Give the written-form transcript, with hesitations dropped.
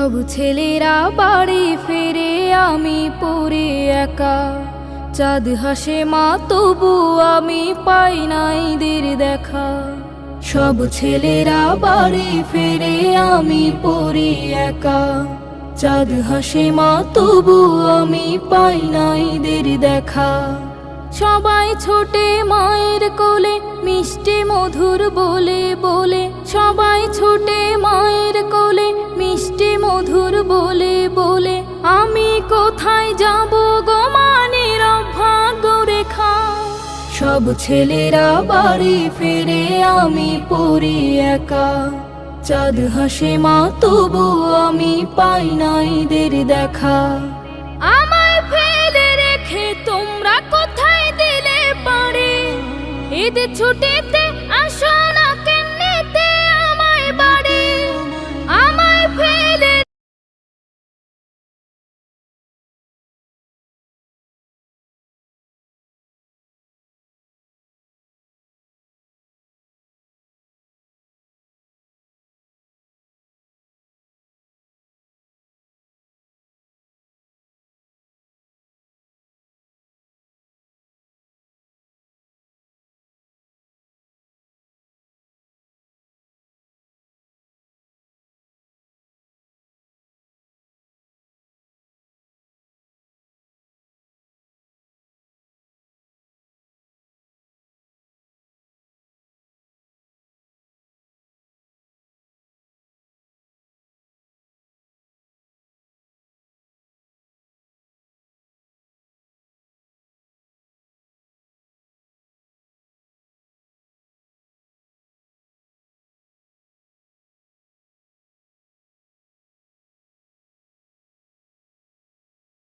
সব ছেলেরা বাড়ি ফিরে, আমি পড়ে একা। চাঁদ হাসে মা তবু আমি পাই না ঈদের দেখা। সব ছেলেরা বাড়ি ফিরে, আমি পড়ে একা। চাঁদ হাসে মা তবু আমি পাই না ঈদের দেখা। সবাই ছোটে মায়ের কোলে, মিষ্টি মধুর বলে বলে। সবাই ছোটে মায়ের কোলে, মিষ্টি মধুর বলে বলে। আমি কোথায় যাব গো মা, নীরব ভাগ্য রেখা। সব ছেলেরা বাড়ি ফিরে, আমি পড়ি একা। চাঁদ হাসে মা তবু আমি পাই না ঈদের দেখা। আমায় ফেলে রেখে তোমরা কোথায় দিলে পারে, ঈদ ছুটিতে